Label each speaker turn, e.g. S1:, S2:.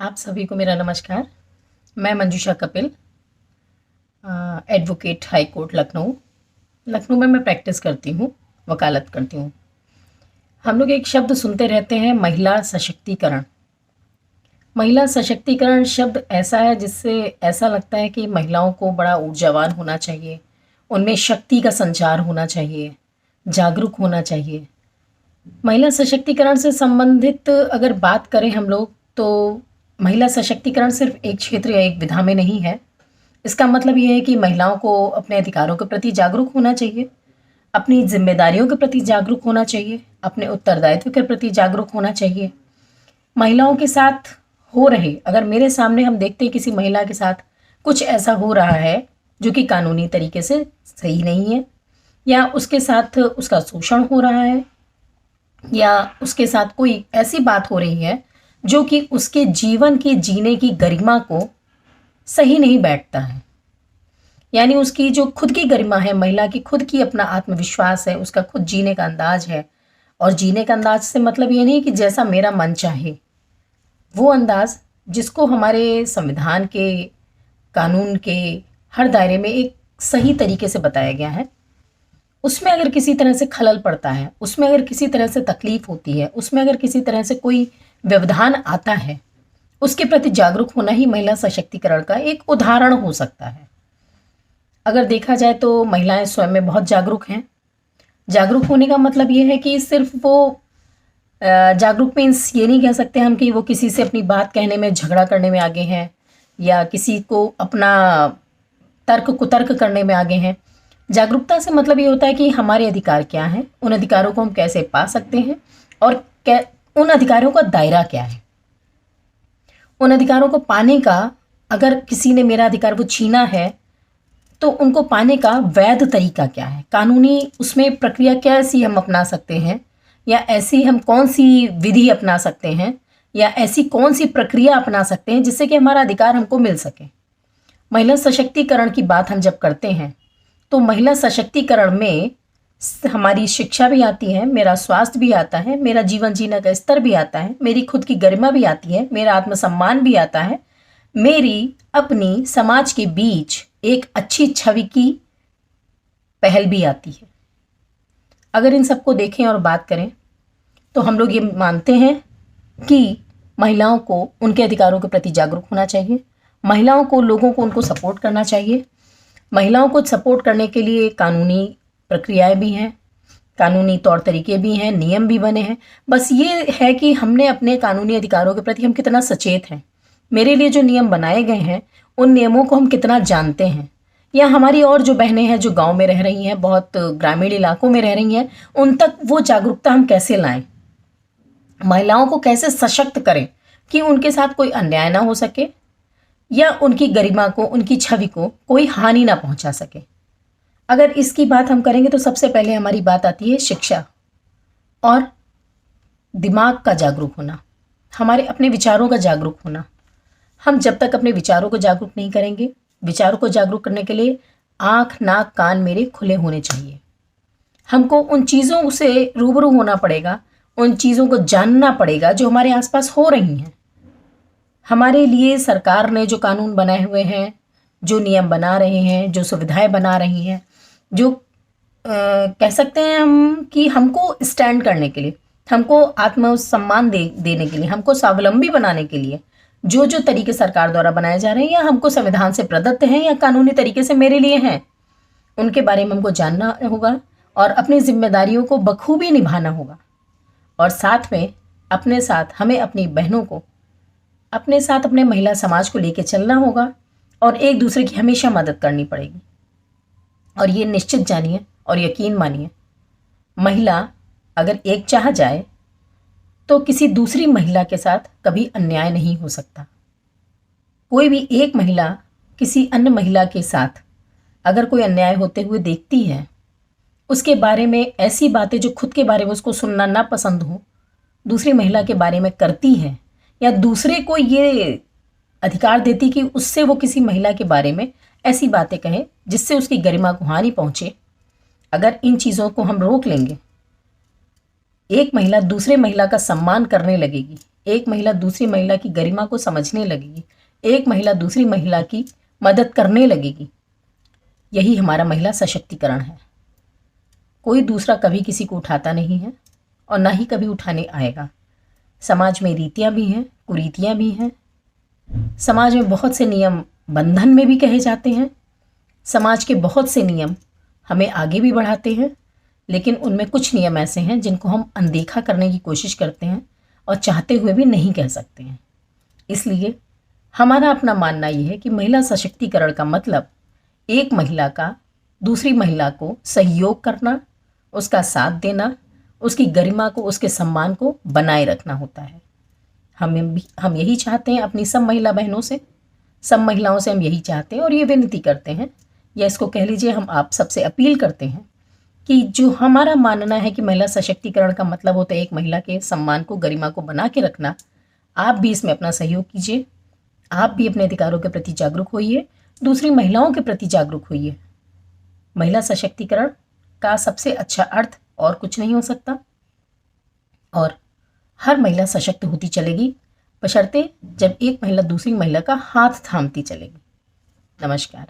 S1: आप सभी को मेरा नमस्कार। मैं Manjusha Kapil, advocate high court Lucknow. Lucknow में मैं प्रैक्टिस करती हूँ, वकालत करती हूँ। हम लोग एक शब्द सुनते रहते हैं, महिला सशक्तिकरण। महिला सशक्तिकरण शब्द ऐसा है जिससे ऐसा लगता है कि महिलाओं को बड़ा ऊर्जावान होना चाहिए, उनमें शक्ति का संचार होना चाहिए, जागरूक होना चाहिए। महिला सशक्तिकरण से संबंधित अगर बात करें हम लोग, तो महिला सशक्तिकरण सिर्फ एक क्षेत्र या एक विधा में नहीं है। इसका मतलब ये है कि महिलाओं को अपने अधिकारों के प्रति जागरूक होना चाहिए, अपनी जिम्मेदारियों के प्रति जागरूक होना चाहिए, अपने उत्तरदायित्व के प्रति जागरूक होना चाहिए। महिलाओं के साथ हो रहे, अगर मेरे सामने हम देखते हैं किसी महिला के साथ कुछ ऐसा हो रहा है जो कि कानूनी तरीके से सही नहीं है, या उसके साथ उसका शोषण हो रहा है, या उसके साथ कोई ऐसी बात हो रही है जो कि उसके जीवन की जीने की गरिमा को सही नहीं बैठता है, यानी उसकी जो खुद की गरिमा है, महिला की खुद की अपना आत्मविश्वास है, उसका खुद जीने का अंदाज है। और जीने का अंदाज से मतलब ये नहीं कि जैसा मेरा मन चाहे, वो अंदाज जिसको हमारे संविधान के, कानून के हर दायरे में एक सही तरीके से बताया गया है, उसमें अगर किसी तरह से खलल पड़ता है, उसमें अगर किसी तरह से तकलीफ होती है, उसमें अगर किसी तरह से कोई व्यवधान आता है, उसके प्रति जागरूक होना ही महिला सशक्तिकरण का एक उदाहरण हो सकता है। अगर देखा जाए तो महिलाएं स्वयं में बहुत जागरूक हैं। जागरूक होने का मतलब ये है कि सिर्फ वो जागरूक मीन्स ये नहीं कह सकते हम कि वो किसी से अपनी बात कहने में, झगड़ा करने में आगे हैं, या किसी को अपना तर्क कुतर्क करने में आगे हैं। जागरूकता से मतलब ये होता है कि हमारे अधिकार क्या हैं, उन अधिकारों को हम कैसे पा सकते हैं, और उन अधिकारों का दायरा क्या है। उन अधिकारों को पाने का, अगर किसी ने मेरा अधिकार वो छीना है, तो उनको पाने का वैध तरीका क्या है, कानूनी उसमें प्रक्रिया कैसी हम अपना सकते हैं, या ऐसी हम कौन सी विधि अपना सकते हैं, या ऐसी कौन सी प्रक्रिया अपना सकते हैं जिससे कि हमारा अधिकार हमको मिल सके। महिला सशक्तिकरण की बात हम जब करते हैं तो महिला सशक्तिकरण में हमारी शिक्षा भी आती है, मेरा स्वास्थ्य भी आता है, मेरा जीवन जीने का स्तर भी आता है, मेरी खुद की गरिमा भी आती है, मेरा आत्मसम्मान भी आता है, मेरी अपनी समाज के बीच एक अच्छी छवि की पहल भी आती है। अगर इन सबको देखें और बात करें तो हम लोग ये मानते हैं कि महिलाओं को उनके अधिकारों के प्रति जागरूक होना चाहिए, महिलाओं को, लोगों को उनको सपोर्ट करना चाहिए। महिलाओं को सपोर्ट करने के लिए कानूनी प्रक्रियाएं भी हैं, कानूनी तौर तरीके भी हैं, नियम भी बने हैं। बस ये है कि हमने अपने कानूनी अधिकारों के प्रति हम कितना सचेत हैं। मेरे लिए जो नियम बनाए गए हैं, उन नियमों को हम कितना जानते हैं, या हमारी और जो बहनें हैं जो गांव में रह रही हैं, बहुत ग्रामीण इलाकों में रह रही हैं, उन तक वो जागरूकता हम कैसे लाएं, महिलाओं को कैसे सशक्त करें कि उनके साथ कोई अन्याय ना हो सके, या उनकी गरिमा को, उनकी छवि को कोई हानि ना पहुंचा सके। अगर इसकी बात हम करेंगे तो सबसे पहले हमारी बात आती है शिक्षा और दिमाग का जागरूक होना, हमारे अपने विचारों का जागरूक होना। हम जब तक अपने विचारों को जागरूक नहीं करेंगे, विचारों को जागरूक करने के लिए आँख, नाक, कान मेरे खुले होने चाहिए। हमको उन चीज़ों से रूबरू होना पड़ेगा, उन चीज़ों को जानना पड़ेगा जो हमारे आसपास हो रही हैं। हमारे लिए सरकार ने जो कानून बनाए हुए हैं, जो नियम बना रहे हैं, जो सुविधाएं बना रही हैं, जो कह सकते हैं हम कि हमको स्टैंड करने के लिए, हमको आत्मसम्मान देने के लिए, हमको स्वावलंबी बनाने के लिए जो जो तरीके सरकार द्वारा बनाए जा रहे हैं, या हमको संविधान से प्रदत्त हैं, या कानूनी तरीके से मेरे लिए हैं, उनके बारे में हमको जानना होगा और अपनी जिम्मेदारियों को बखूबी निभाना होगा। और साथ में अपने साथ हमें अपनी बहनों को, अपने साथ अपने महिला समाज को लेके चलना होगा, और एक दूसरे की हमेशा मदद करनी पड़ेगी। और ये निश्चित जानिए और यकीन मानिए, महिला अगर एक चाह जाए तो किसी दूसरी महिला के साथ कभी अन्याय नहीं हो सकता। कोई भी एक महिला किसी अन्य महिला के साथ अगर कोई अन्याय होते हुए देखती है, उसके बारे में ऐसी बातें जो खुद के बारे में उसको सुनना ना पसंद हो, दूसरी महिला के बारे में करती है, या दूसरे को ये अधिकार देती कि उससे वो किसी महिला के बारे में ऐसी बातें कहे जिससे उसकी गरिमा को हानि पहुंचे, अगर इन चीज़ों को हम रोक लेंगे, एक महिला दूसरे महिला का सम्मान करने लगेगी, एक महिला दूसरी महिला की गरिमा को समझने लगेगी, एक महिला दूसरी महिला की मदद करने लगेगी, यही हमारा महिला सशक्तिकरण है। कोई दूसरा कभी किसी को उठाता नहीं है और ना ही कभी उठाने आएगा। समाज में रीतियाँ भी हैं, कुरीतियाँ भी हैं। समाज में बहुत से नियम बंधन में भी कहे जाते हैं। समाज के बहुत से नियम हमें आगे भी बढ़ाते हैं, लेकिन उनमें कुछ नियम ऐसे हैं जिनको हम अनदेखा करने की कोशिश करते हैं और चाहते हुए भी नहीं कह सकते हैं। इसलिए हमारा अपना मानना ये है कि महिला सशक्तिकरण का मतलब एक महिला का दूसरी महिला को सहयोग करना, उसका साथ देना, उसकी गरिमा को, उसके सम्मान को बनाए रखना होता है। हम यही चाहते हैं अपनी सब महिला बहनों से, सब महिलाओं से हम यही चाहते हैं और ये विनती करते हैं, या इसको कह लीजिए हम आप सबसे अपील करते हैं कि जो हमारा मानना है कि महिला सशक्तिकरण का मतलब होता है एक महिला के सम्मान को, गरिमा को बना के रखना, आप भी इसमें अपना सहयोग कीजिए। आप भी अपने अधिकारों के प्रति जागरूक होइए, दूसरी महिलाओं के प्रति जागरूक होइए। महिला सशक्तिकरण का सबसे अच्छा अर्थ और कुछ नहीं हो सकता और हर महिला सशक्त होती चलेगी, बशर्ते जब एक महिला दूसरी महिला का हाथ थामती चलेगी। नमस्कार।